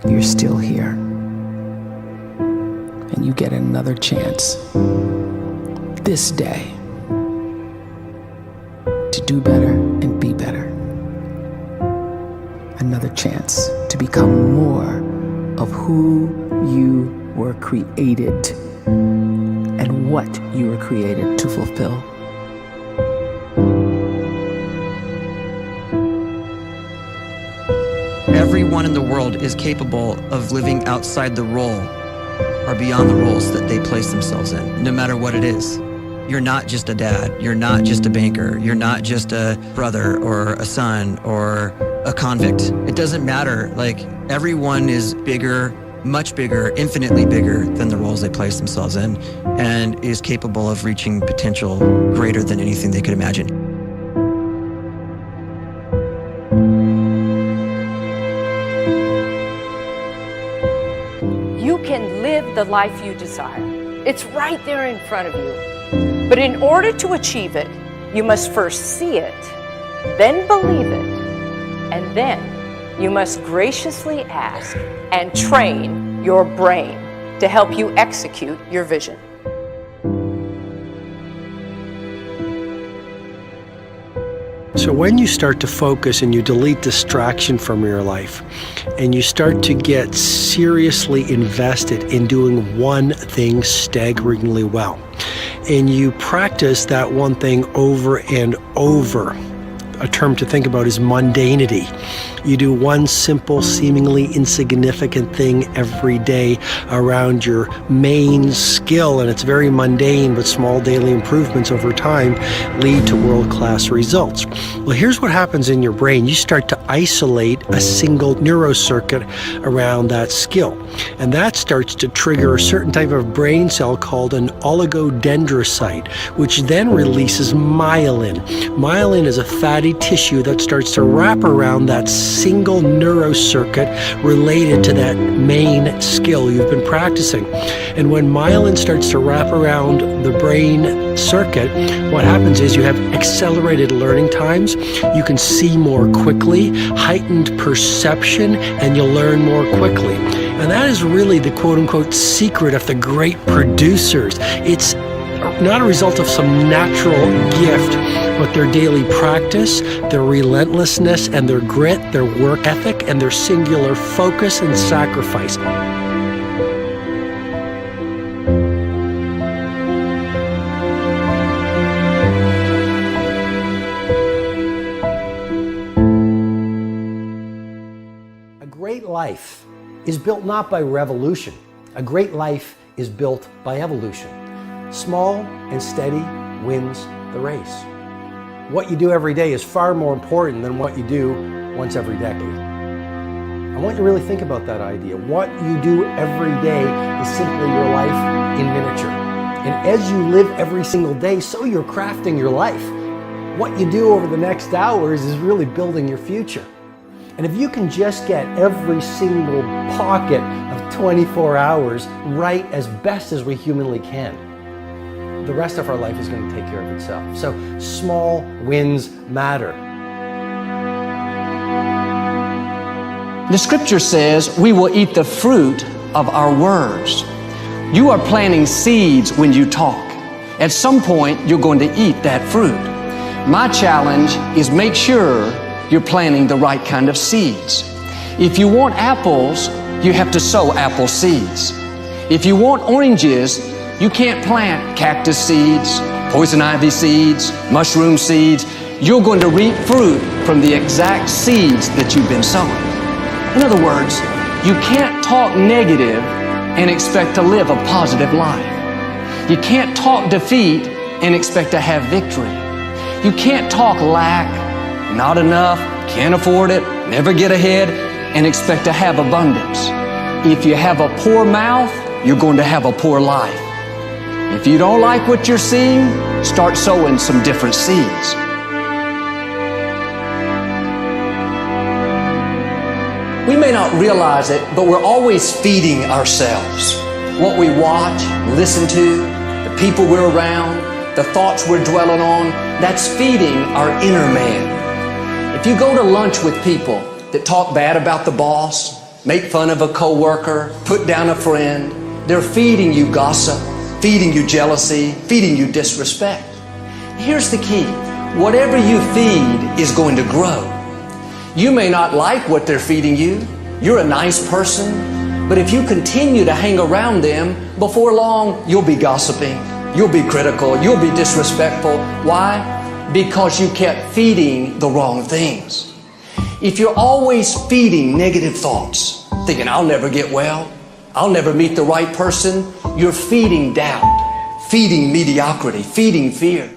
you're still here. And you get another chance this day to do better and be better. Another chance to become more of who you were created and what you were created to fulfill. Everyone in the world is capable of living outside the role or beyond the roles that they place themselves in, no matter what it is. You're not just a dad, you're not just a banker, you're not just a brother or a son or a convict. It doesn't matter. Like, everyone is bigger, much bigger, infinitely bigger than the roles they place themselves in, and is capable of reaching potential greater than anything they could imagine. You can live the life you desire. It's right there in front of you. But in order to achieve it, you must first see it, then believe it, and then you must graciously ask and train your brain to help you execute your vision. So when you start to focus and you delete distraction from your life, and you start to get seriously invested in doing one thing staggeringly well, and you practice that one thing over and over, a term to think about is mundanity. You do one simple, seemingly insignificant thing every day around your main skill, and it's very mundane, but small daily improvements over time lead to world-class results. Well, here's what happens in your brain. You start to isolate a single neurocircuit around that skill, and that starts to trigger a certain type of brain cell called an oligodendrocyte, which then releases myelin. Myelin is a fatty tissue that starts to wrap around that single neurocircuit related to that main skill you've been practicing. And when myelin starts to wrap around the brain circuit, what happens is you have accelerated learning times, you can see more quickly, heightened perception, and you'll learn more quickly. And that is really the quote-unquote secret of the great producers. It's not a result of some natural gift, but their daily practice, their relentlessness and their grit, their work ethic, and their singular focus and sacrifice. A great life is built not by revolution. A great life is built by evolution. Small and steady wins the race. What you do every day is far more important than what you do once every decade. I want you to really think about that idea. What you do every day is simply your life in miniature. And as you live every single day, so you're crafting your life. What you do over the next hours is really building your future. And if you can just get every single pocket of 24 hours right as best as we humanly can, the rest of our life is going to take care of itself. So small wins matter. The scripture says we will eat the fruit of our words. You are planting seeds when you talk. At some point, you're going to eat that fruit. My challenge is make sure you're planting the right kind of seeds. If you want apples, you have to sow apple seeds. If you want oranges, you can't plant cactus seeds, poison ivy seeds, mushroom seeds. You're going to reap fruit from the exact seeds that you've been sowing. In other words, you can't talk negative and expect to live a positive life. You can't talk defeat and expect to have victory. You can't talk lack, not enough, can't afford it, never get ahead, and expect to have abundance. If you have a poor mouth, you're going to have a poor life. If you don't like what you're seeing, start sowing some different seeds. We may not realize it, but we're always feeding ourselves. What we watch, listen to, the people we're around, the thoughts we're dwelling on, that's feeding our inner man. If you go to lunch with people that talk bad about the boss, make fun of a coworker, put down a friend. They're feeding you gossip, feeding you jealousy, feeding you disrespect. Here's the key. Whatever you feed is going to grow. You may not like what they're feeding you. You're a nice person, but if you continue to hang around them, before long, you'll be gossiping, you'll be critical, you'll be disrespectful. Why? Because you kept feeding the wrong things. If you're always feeding negative thoughts, thinking, I'll never get well, I'll never meet the right person, you're feeding doubt, feeding mediocrity, feeding fear.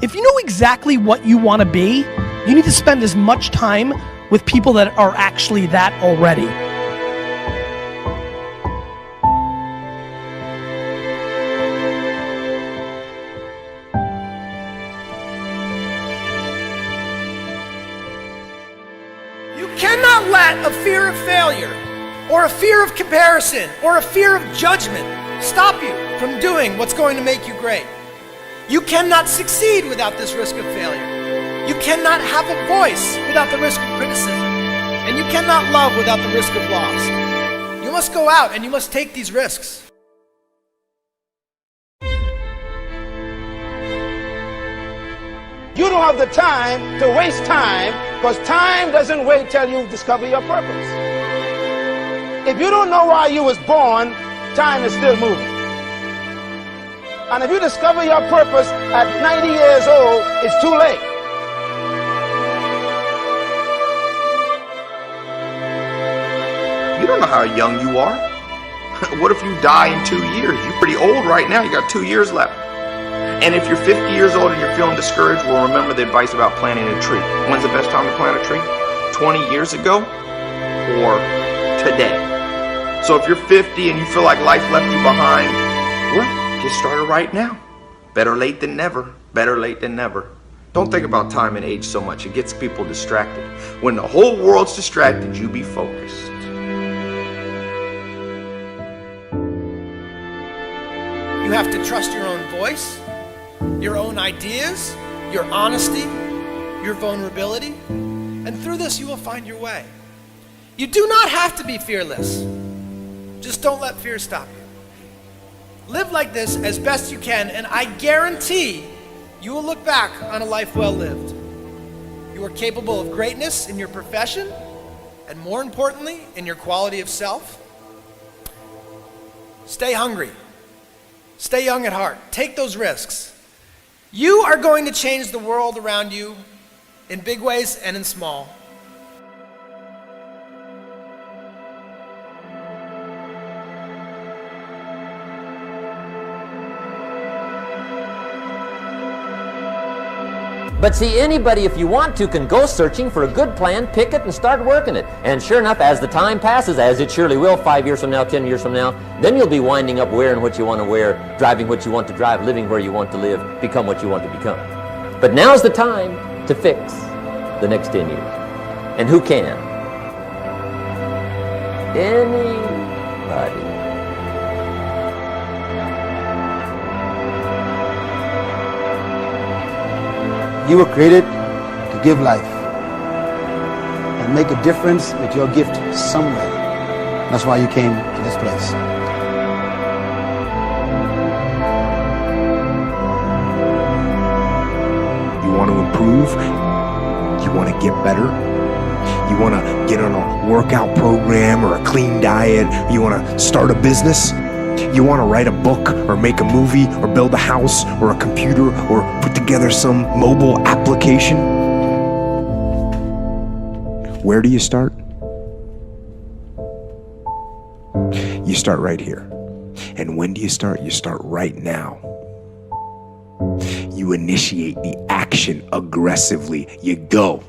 If you know exactly what you want to be, you need to spend as much time with people that are actually that already. You cannot let a fear of failure, or a fear of comparison, or a fear of judgment stop you from doing what's going to make you great. You cannot succeed without this risk of failure. You cannot have a voice without the risk of criticism. And you cannot love without the risk of loss. You must go out and you must take these risks. You don't have the time to waste time, because time doesn't wait till you discover your purpose. If you don't know why you was born, time is still moving. And if you discover your purpose at 90 years old, it's too late. You don't know how young you are. What if you die in 2 years? You're pretty old right now. You got 2 years left. And if you're 50 years old and you're feeling discouraged, well, remember the advice about planting a tree. When's the best time to plant a tree? 20 years ago or today? So if you're 50 and you feel like life left you behind, well, get started right now. Better late than never. Better late than never. Don't think about time and age so much. It gets people distracted. When the whole world's distracted, you be focused. You have to trust your own voice, your own ideas, your honesty, your vulnerability, and through this you will find your way. You do not have to be fearless. Just don't let fear stop you. Live like this as best you can, and I guarantee you will look back on a life well lived. You are capable of greatness in your profession, and more importantly, in your quality of self. Stay hungry. Stay young at heart. Take those risks. You are going to change the world around you in big ways and in small. But see, anybody, if you want to, can go searching for a good plan, pick it, and start working it. And sure enough, as the time passes, as it surely will 5 years from now, 10 years from now, then you'll be winding up wearing what you want to wear, driving what you want to drive, living where you want to live, become what you want to become. But now's the time to fix the next 10 years. And who can? Anybody. You were created to give life and make a difference with your gift somewhere. That's why you came to this place. You want to improve? You want to get better? You want to get on a workout program or a clean diet? You want to start a business? You want to write a book or make a movie or build a house or a computer or put together some mobile application? Where do you start? You start right here. And when do you start? You start right now. You initiate the action aggressively. You go.